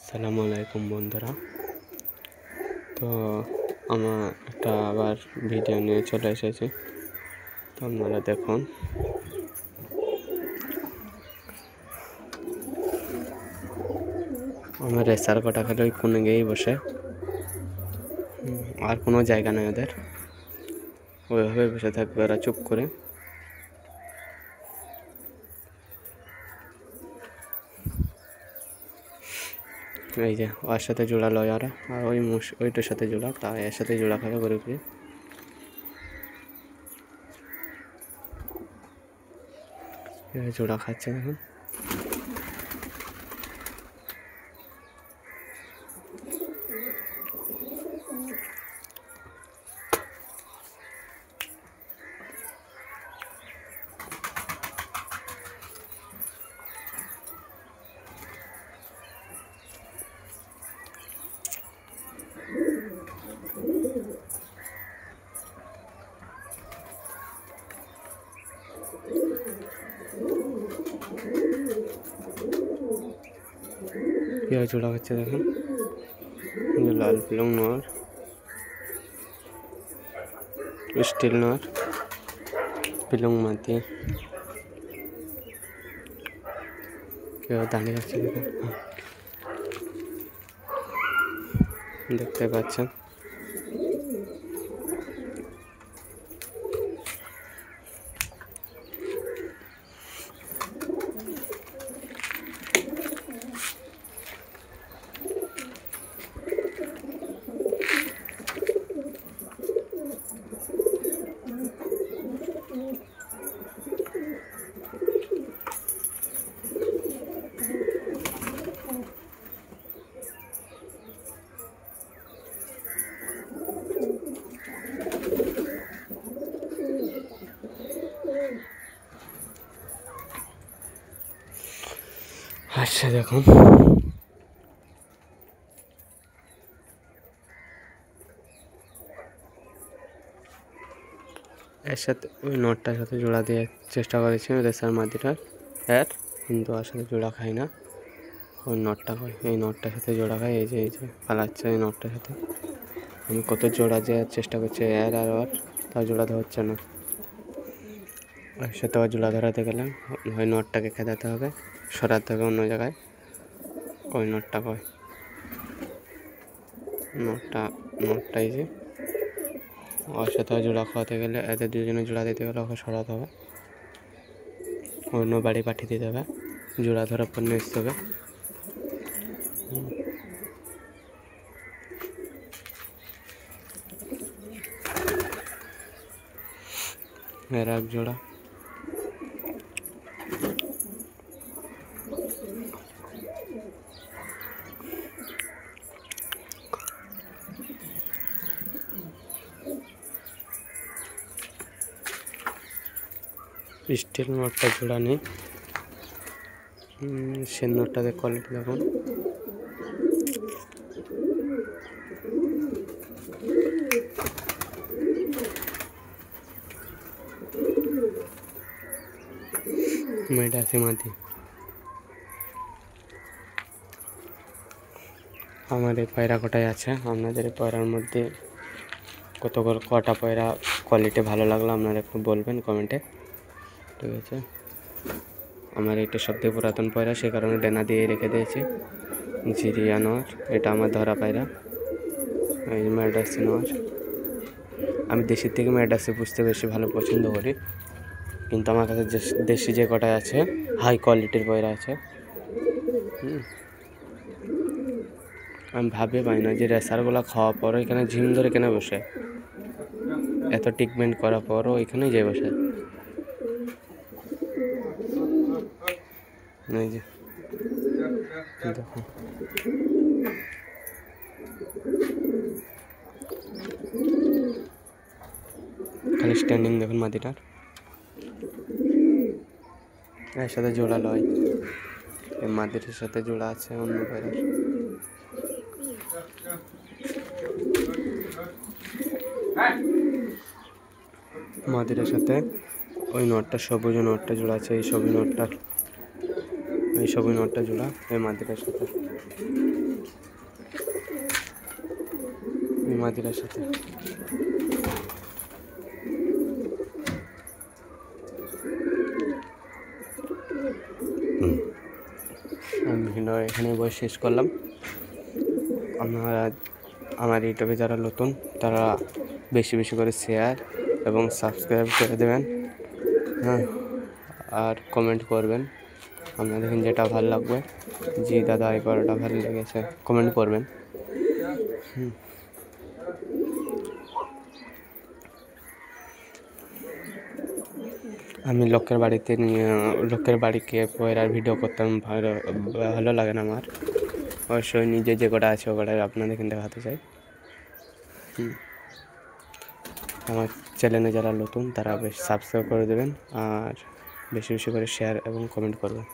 আসসালামু আলাইকুম বন্ধুরা। তো আমার একটা আবার ভিডিও নিয়ে চলে এসেছি। তো আপনারা দেখুন, আমার রেসার কটা খেলে ওই কোণে গিয়েই বসে, আর কোনো জায়গা নেই ওদের, ওইভাবে বসে থাকবে ওরা চুপ করে। এই যে ওর সাথে জোড়া লয় ওরা, আর ওইটার সাথে জোড়া, তা এর সাথে জোড়া খাবে করে করে। জোড়া খাচ্ছে এখন। কীভাবে জোড়া খাচ্ছে দেখুন, লাল পিলং নর, স্টিল নর, পিলং মাটি কীভাবে দাঁড়িয়ে রাখছে দেখুন, দেখতে পাচ্ছেন। আচ্ছা দেখুন, এর সাথে ওই নটটার সাথে জোড়া দিয়ে চেষ্টা করেছি রেসার মাদিটার কিন্তু ওর সাথে জোড়া খাই না। ওই নটটা খাই, এই নটটার সাথে জোড়া খাই। এই যে পালাচ্ছে এই নটটার সাথে। আমি কত জোড়া দেওয়ার চেষ্টা করছি আর ওর, তাও জোড়া ধরছে না। ওর সাথে ওর জোড়া ধরাতে গেলে ওই নটটাকে খেদাতে হবে, সরাতে হবে অন্য জায়গায়। ওই নটটা কয় নটটাই যে ওর সাথে জোড়া খাওয়াতে গেলে, এদের দুজনে জোড়া দিতে গেলে ওকে সরাতে হবে, অন্য বাড়ি পাঠিয়ে দিতে হবে, জোড়া ধরার পর নিয়ে আসতে হবে। এর এক জোড়া স্টিল নটটা জোড়া নেই, সে নটটাতে কোয়ালিটি দেখুন। মেডাসি মাটি আমার এই পায়রা কটাই আছে। আপনাদের এই পায়রার মধ্যে কটা পায়রা কোয়ালিটি ভালো লাগলো আপনারা একটু বলবেন কমেন্টে, ঠিক আছে। আমার এটা সবথেকে পুরাতন পায়রা, সে কারণে ডেনা দিয়ে রেখে দিয়েছি। জিরিয়া নর, এটা আমার ধরা পায়রা। এই মেডাসি নর, আমি দেশির থেকে মেডাসি পুষতে বেশি ভালো পছন্দ করি, কিন্তু আমার কাছে দেশি যে কটায় আছে হাই কোয়ালিটির পায়রা আছে। আমি ভাবতে পারি না যে রেসারগুলো খাওয়ার পরও এখানে ঝিম ধরে কেন বসে, এত ট্রিটমেন্ট করার পরও এখানেই যে বসে। এই যে দেখুন, খালি স্ট্যান্ডিং দেখুন মাটিটার। এর সাথে জোড়া লয়, এই মাটিটার সাথে জোড়া আছে অন্য পায়রার। মাটিটার সাথে ওই নটটা, সবুজ নটটা জোড়া আছে, এই সবুজ নটটা জোড়া এই মাটিটার সাথে। মাদিরার সাথে। আমি ভিডিও এখানে বসে শেষ করলাম। আমার ইউটিউবে যারা নতুন তারা বেশি বেশি করে শেয়ার এবং সাবস্ক্রাইব করে দেবেন, হ্যাঁ, আর কমেন্ট করবেন আপনাদের যেটা ভালো লাগবে। জি দাদা এই পরোটা ভালো লেগেছে, কমেন্ট করবেন। আমি লোকের বাড়িকে পয়রার ভিডিও করতাম, ভালো লাগে না আমার। অবশ্যই নিজে যে কটা আছে ও কটা আপনাদের এখানে দেখাতে চাই। আমার চ্যানেলে যারা নতুন তারা বেশ সাবস্ক্রাইব করে দেবেন আর বেশি বেশি করে শেয়ার এবং কমেন্ট করবেন।